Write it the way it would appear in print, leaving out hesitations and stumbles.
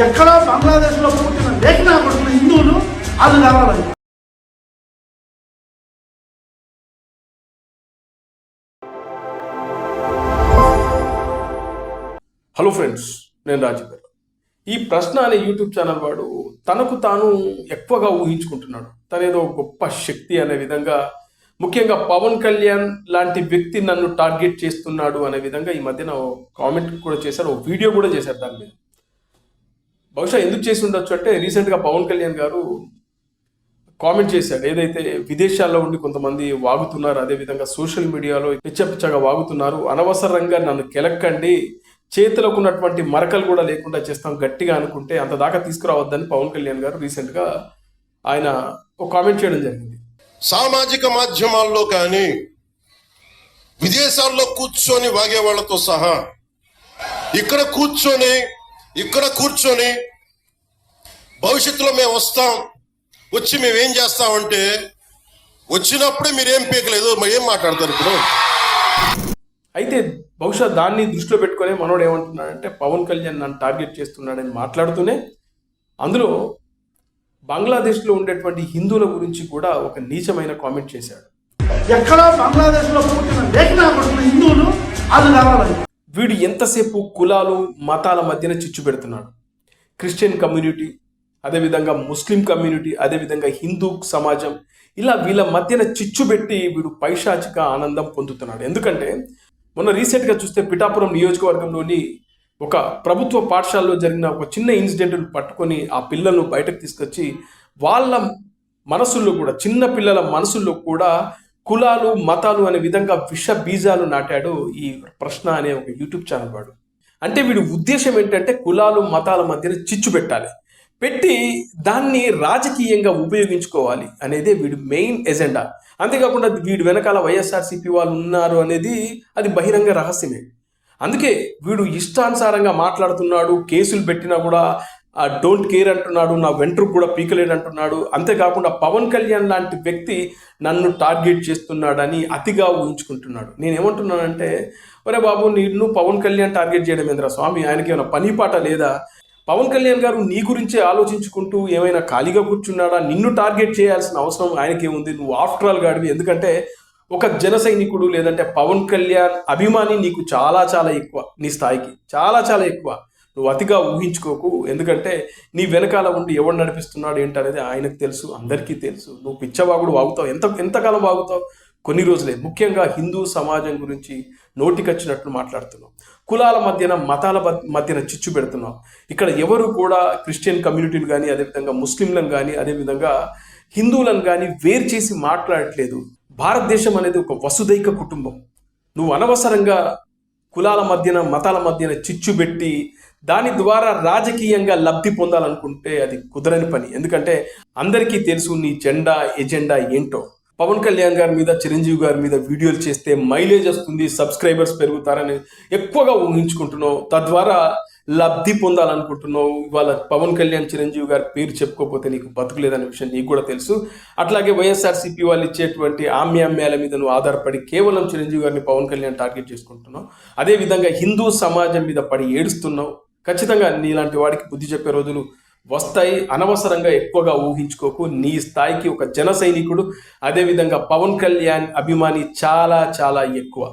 ఎక్కడ బంగ్లాదేశ్లో పుట్టిన లేఖనా కొడుతున్న హిందువులు వాళ్ళు కావాలి. హలో ఫ్రెండ్స్, నేను రాజీవ్ గారు. ఈ ప్రశ్న అనే యూట్యూబ్ ఛానల్ వాడు తనకు తాను ఎక్కువగా ఊహించుకుంటున్నాడు. తనేదో గొప్ప శక్తి అనే విధంగా, ముఖ్యంగా పవన్ కళ్యాణ్ లాంటి వ్యక్తి నన్ను టార్గెట్ చేస్తున్నాడు అనే విధంగా ఈ మధ్యన కామెంట్ కూడా చేశారు, ఒక వీడియో కూడా చేశారు దాని మీద. బహుశా ఎందుకు చేసి ఉండొచ్చు అంటే, రీసెంట్గా పవన్ కళ్యాణ్ గారు కామెంట్ చేశాడు, ఏదైతే విదేశాల్లో ఉండి కొంతమంది వాగుతున్నారు, అదేవిధంగా సోషల్ మీడియాలో పిచ్చపిచ్చగా వాగుతున్నారు, అనవసరంగా నన్ను కెలక్కండి, చేతులకు ఉన్నటువంటి మరకలు కూడా లేకుండా చేస్తాం గట్టిగా అనుకుంటే అంత దాకా తీసుకురావద్దని పవన్ కళ్యాణ్ గారు రీసెంట్గా ఆయన ఒక కామెంట్ చేయడం జరిగింది. సామాజిక మాధ్యమాల్లో కానీ విదేశాల్లో కూర్చొని వాగే వాళ్ళతో సహా ఇక్కడ కూర్చొని భవిష్యత్తులో మేము వస్తాం, వచ్చి మేమేం చేస్తామంటే వచ్చినప్పుడే మీరేం పీకలేదు, ఏం మాట్లాడతారు ఇప్పుడు? అయితే బహుశా దాన్ని దృష్టిలో పెట్టుకునే మనోడు ఏమంటున్నాడంటే, పవన్ కళ్యాణ్ నన్ను టార్గెట్ చేస్తున్నాడని మాట్లాడుతూనే అందులో బంగ్లాదేశ్లో ఉండేటువంటి హిందువుల గురించి కూడా ఒక నీచమైన కామెంట్ చేశాడు. ఎక్కడ బంగ్లాదేశ్లో పుట్టిన లేఖనా కొడుతున్న హిందువులు వాళ్ళు కావాలి. వీడు ఎంతసేపు కులాలు మతాల మధ్యన చిచ్చు పెడుతున్నాడు. క్రిస్టియన్ కమ్యూనిటీ, అదేవిధంగా ముస్లిం కమ్యూనిటీ, అదేవిధంగా హిందూ సమాజం, ఇలా వీళ్ళ మధ్యన చిచ్చు పెట్టి వీడు పైశాచిక ఆనందం పొందుతున్నాడు. ఎందుకంటే మొన్న రీసెంట్గా చూస్తే పిఠాపురం నియోజకవర్గంలోని ఒక ప్రభుత్వ పాఠశాలలో జరిగిన ఒక చిన్న ఇన్సిడెంట్ను పట్టుకొని ఆ పిల్లలను బయటకు తీసుకొచ్చి వాళ్ళ మనసుల్లో కూడా, చిన్న పిల్లల మనసుల్లో కూడా కులాలు మతాలు అనే విధంగా విష బీజాలు నాటాడు ఈ ప్రశ్న అనే ఒక యూట్యూబ్ ఛానల్ వాడు. అంటే వీడి ఉద్దేశం ఏంటంటే కులాలు మతాల మధ్యన చిచ్చు పెట్టి దాన్ని రాజకీయంగా ఉపయోగించుకోవాలి అనేదే వీడి మెయిన్ ఎజెండా. అంతేకాకుండా వీడు వెనకాల వైఎస్ఆర్సీపీ వాళ్ళు ఉన్నారు అనేది అది బహిరంగ రహస్యమే. అందుకే వీడు ఇష్టానుసారంగా మాట్లాడుతున్నాడు, కేసులు పెట్టినా కూడా డోంట్ కేర్ అంటున్నాడు, నా వెంట్రుకు కూడా పీకలేడు అంటున్నాడు. అంతేకాకుండా పవన్ కళ్యాణ్ లాంటి వ్యక్తి నన్ను టార్గెట్ చేస్తున్నాడని అతిగా ఊహించుకుంటున్నాడు. నేనేమంటున్నానంటే, ఒరే బాబు, నిన్ను పవన్ కళ్యాణ్ టార్గెట్ చేయడం ఏంద్రా స్వామి, ఆయనకి ఏమైనా పని పాట లేదా? పవన్ కళ్యాణ్ గారు నీ గురించే ఆలోచించుకుంటూ ఏమైనా ఖాళీగా కూర్చున్నాడా? నిన్ను టార్గెట్ చేయాల్సిన అవసరం ఆయనకేముంది? నువ్వు ఆఫ్టర్ ఆల్ గాడివి. ఎందుకంటే ఒక జన సైనికుడు లేదంటే పవన్ కళ్యాణ్ అభిమాని నీకు చాలా చాలా ఎక్కువ, నీ స్థాయికి చాలా చాలా ఎక్కువ. నువ్వు అతిగా ఊహించుకోకు. ఎందుకంటే నీ వెనకాల ఉండి ఎవడు నడిపిస్తున్నాడు ఏంటనేది ఆయనకు తెలుసు, అందరికీ తెలుసు. నువ్వు పిచ్చవాగుడు వాగుతావు, ఎంతకాలం వాగుతావు? కొన్ని రోజులే. ముఖ్యంగా హిందూ సమాజం గురించి నోటికొచ్చినట్లు మాట్లాడుతున్నావు, కులాల మధ్యన మతాల మధ్యన చిచ్చు పెడుతున్నావు. ఇక్కడ ఎవరు కూడా క్రిస్టియన్ కమ్యూనిటీలు కానీ, అదేవిధంగా ముస్లింలను కానీ, అదేవిధంగా హిందువులను కానీ వేరు చేసి మాట్లాడట్లేదు. భారతదేశం అనేది ఒక వసుదైక కుటుంబం. నువ్వు అనవసరంగా కులాల మధ్యన మతాల మధ్యన చిచ్చు పెట్టి దాని ద్వారా రాజకీయంగా లబ్ధి పొందాలనుకుంటే అది కుదరని పని. ఎందుకంటే అందరికీ తెలుసు నీ ఎజెండా ఏంటో. పవన్ కళ్యాణ్ గారి మీద, చిరంజీవి గారి మీద వీడియోలు చేస్తే మైలేజ్ వస్తుంది, సబ్స్క్రైబర్స్ పెరుగుతారని ఎక్కువగా ఊహించుకుంటున్నావు, తద్వారా లబ్ధి పొందాలనుకుంటున్నావు. ఇవాళ పవన్ కళ్యాణ్, చిరంజీవి గారి పేరు చెప్పుకోకపోతే నీకు బతుకులేదనే విషయం నీకు కూడా తెలుసు. అట్లాగే వైఎస్ఆర్సీపీ వాళ్ళు ఇచ్చేటువంటి ఆమ్యామ్యాల మీద నువ్వు ఆధారపడి కేవలం చిరంజీవి గారిని, పవన్ కళ్యాణ్ టార్గెట్ చేసుకుంటున్నావు. అదేవిధంగా హిందూ సమాజం మీద పడి ఏడుస్తున్నావు. ఖచ్చితంగా నీలాంటి వాడికి బుద్ధి చెప్పే రోజులు వస్తాయి. అనవసరంగా ఎక్కువగా ఊహించుకోకు. నీ స్థాయికి ఒక జన సైనికుడు, అదేవిధంగా పవన్ కళ్యాణ్ అభిమాని చాలా చాలా ఎక్కువ.